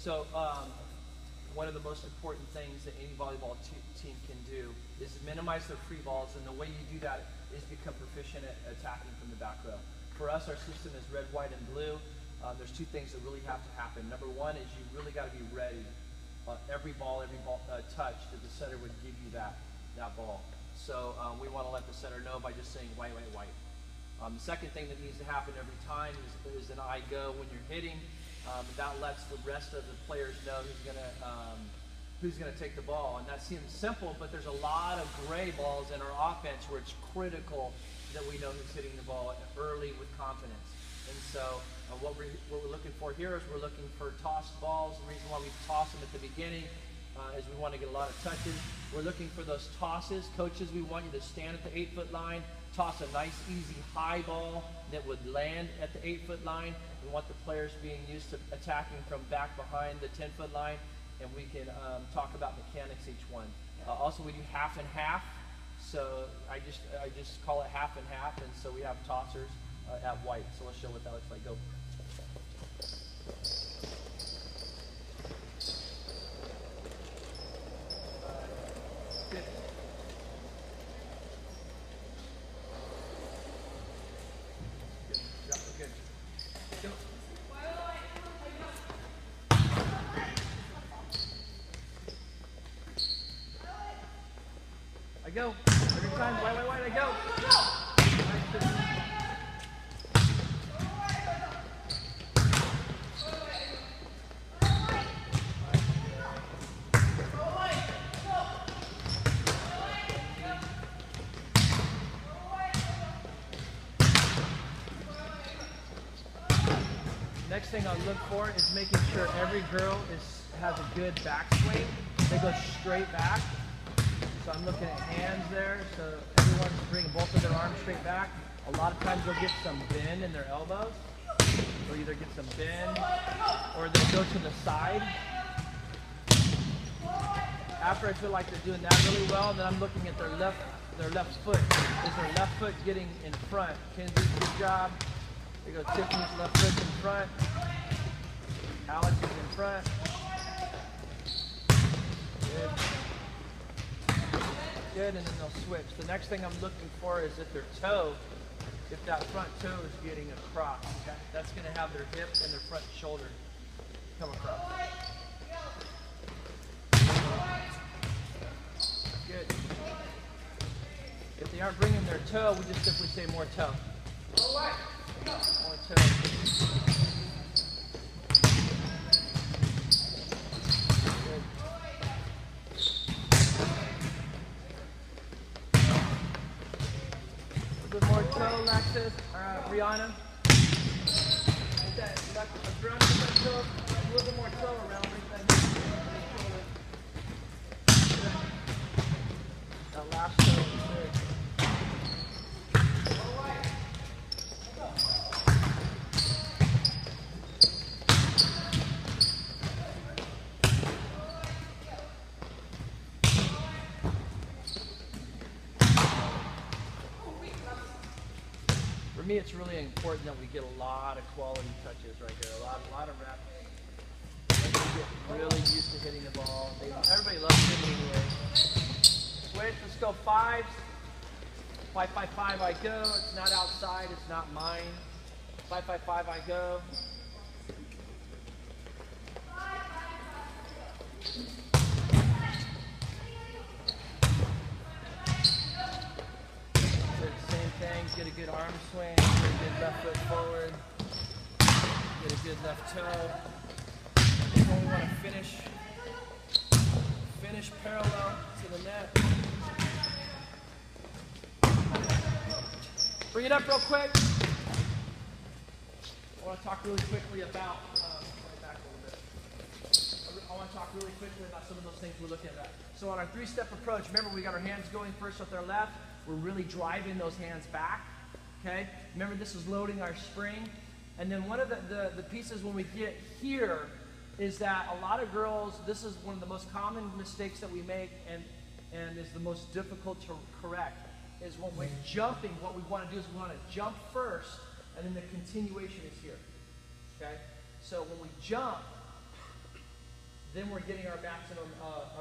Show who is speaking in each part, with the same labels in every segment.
Speaker 1: So one of the most important things that any volleyball team can do is minimize their free balls, and the way you do that is become proficient at attacking from the back row. For us, our system is red, white, and blue. There's two things that really have to happen. Number one is you really got to be ready. Every ball touch that the setter would give you that ball. So we want to let the setter know by just saying white, white, white. The second thing that needs to happen every time is an I go when you're hitting. That lets the rest of the players know who's gonna take the ball. And that seems simple, but there's a lot of gray balls in our offense where it's critical that we know who's hitting the ball early with confidence. And so what we're looking for here is we're looking for tossed balls. The reason why we toss them at the beginning is we want to get a lot of touches. We're looking for those tosses. Coaches, we want you to stand at the 8-foot line, toss a nice, easy, high ball that would land at the 8-foot line. We want the players being used to attacking from back behind the 10-foot line, and we can talk about mechanics each one. Also, we do half and half. So I just call it half and half, and so we have tossers at white. So let's show what that looks like. Go. Good. Good. Yep, good. Go. I go. Every time, white, white, I go. Next thing I look for is making sure every girl has a good backswing. They go straight back. So I'm looking at hands there. So everyone's bringing both of their arms straight back. A lot of times they'll get some bend in their elbows. They'll either get some bend or they'll go to the side. After I feel like they're doing that really well, then I'm looking at their left foot. Is their left foot getting in front? Kenzie, good job. There goes Tiffany's left foot in front. Alex is in front. Good. Good, and then they'll switch. The next thing I'm looking for is if that front toe is getting across. Okay? That's going to have their hip and their front shoulder come across. Good. If they aren't bringing their toe, we just simply say more toe. More toe. Good. A bit more toe, Alexis. Rihanna. Like that. Around the toe. A little bit more toe around like that. That last toe is good. For me, it's really important that we get a lot of quality touches right here, a lot of reps. We get really used to hitting the ball. Everybody loves hitting anyway. Switch, let's go fives. 5, 5, 5, I go. It's not outside, it's not mine. 5, 5, 5, I go. Same thing, get a good arm swing, get a good left foot forward, get a good left toe. And we want to finish parallel to the net. Bring it up real quick. I want to talk really quickly about, back a little bit. I want to talk really quickly about some of those things we're looking at. So on our three-step approach, remember we got our hands going first with our left. We're really driving those hands back, okay? Remember this is loading our spring. And then one of the pieces when we get here is that a lot of girls, this is one of the most common mistakes that we make and is the most difficult to correct, is when we're jumping, what we want to do is we want to jump first, and then the continuation is here, okay? So when we jump, then we're getting our maximum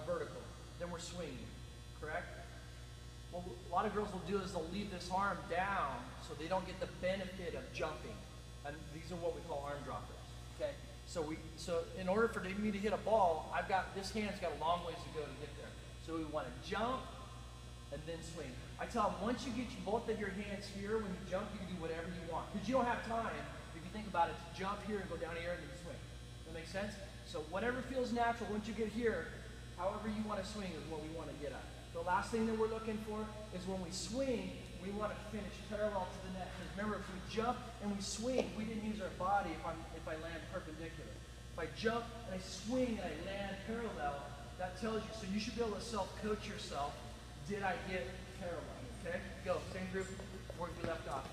Speaker 1: vertical. Then we're swinging, correct? What a lot of girls will do is they'll leave this arm down so they don't get the benefit of jumping. And these are what we call arm droppers, okay? So in order for me to hit a ball, this hand's got a long ways to go to get there. So we want to jump and then swing. I tell them, once you get both of your hands here, when you jump, you can do whatever you want. Because you don't have time, if you think about it, to jump here and go down here and then swing. Does that make sense? So whatever feels natural, once you get here, however you want to swing is what we want to get at. The last thing that we're looking for is when we swing, we want to finish parallel to the net. Because remember, if we jump and we swing, we didn't use our body if I land perpendicular. If I jump and I swing and I land parallel, that tells you. So you should be able to self-coach yourself. Did I get parallel? Okay? Go. Same group. Where we left off.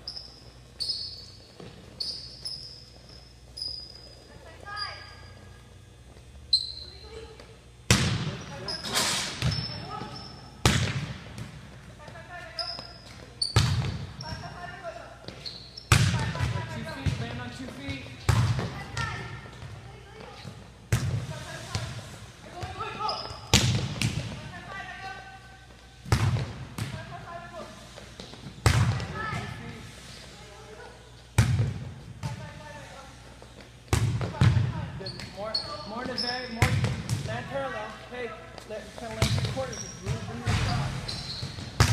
Speaker 1: More land parallel. Hey, kind of land 3 quarters. Bring your shot. 2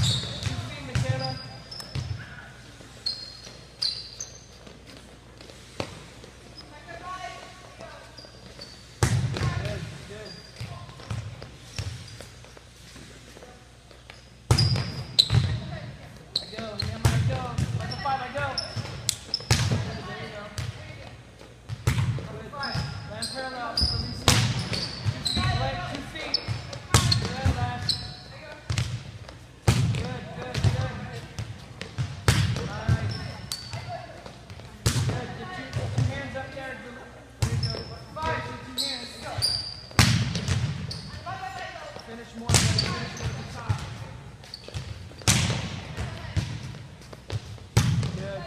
Speaker 1: feet, Michaela. Good, good. I go, Liam, I go. Like a 5, I go. There you go. Good. Land parallel. Release it. 2 feet. Good, last. Good, good, good. Nice. Good. Get 2 hands up there. There you go. 5. Get 2 hands. Finish more. Finish more at the top. Good.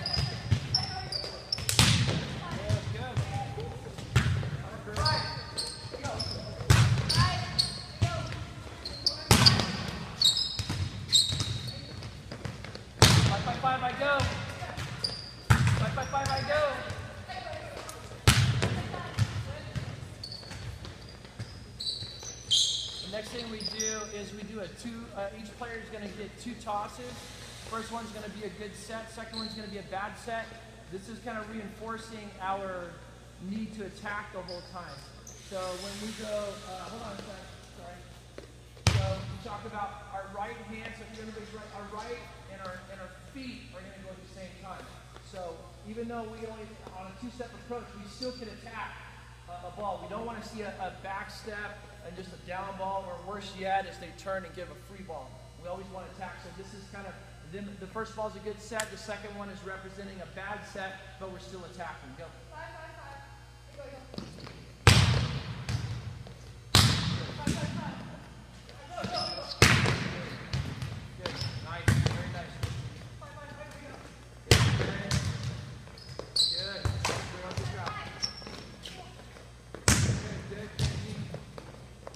Speaker 1: Five, I go. 5, I go. The next thing we do is we do each player is going to get 2 tosses. First one's going to be a good set. Second one's going to be a bad set. This is kind of reinforcing our need to attack the whole time. So when we go, hold on a second, sorry. So we talk about our right hand, so if you're going to right, our right and our feet are going to go at the same time. So even though we only, on a 2-step approach, we still can attack a ball. We don't want to see a back step and just a down ball, or worse yet, is they turn and give a free ball. We always want to attack. So this is kind of, then the first ball is a good set. The second one is representing a bad set, but we're still attacking. Go.
Speaker 2: 5. Go, go.
Speaker 1: Good. Nice. Very nice. Good. Good. Good job. Good. Kenzie.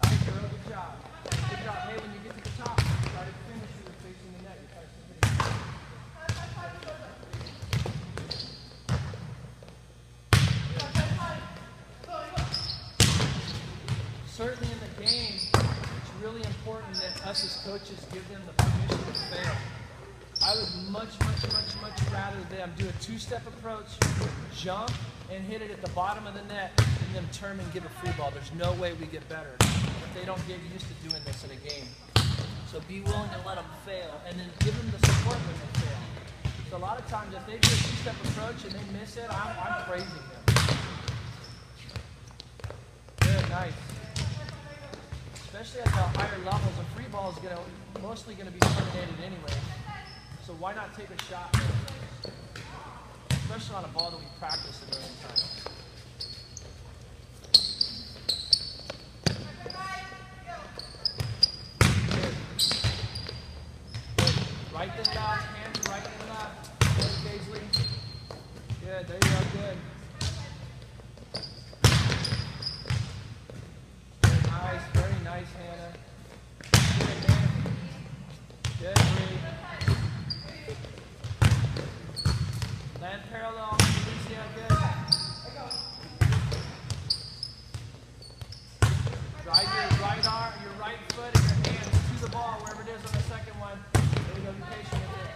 Speaker 1: All right, girl. Good job. Good job. Hey, when you get to the top, try to finish you facing the net. You're trying to finish. Certainly in the game, it's really important that us as coaches give them the permission to fail. I would much rather them do a 2-step approach, jump, and hit it at the bottom of the net, and then turn and give a free ball. There's no way we get better if they don't get used to doing this in a game. So be willing to let them fail, and then give them the support when they fail. So a lot of times, if they do a 2-step approach and they miss it, I'm praising them. Good, nice. Especially at the higher levels, a free ball is mostly going to be terminated anyway. So why not take a shot? Especially on a ball that we practice a million times. Good. Good. Right then left, hands right then left. Good, Paisley. Good, there you go, good. Nice, Hannah. Good, Hannah. Good, Bree. Land parallel, Alicia, good. Drive your right arm, your right foot and your hand to the ball, wherever it is on the second one. There we go, be patient with it.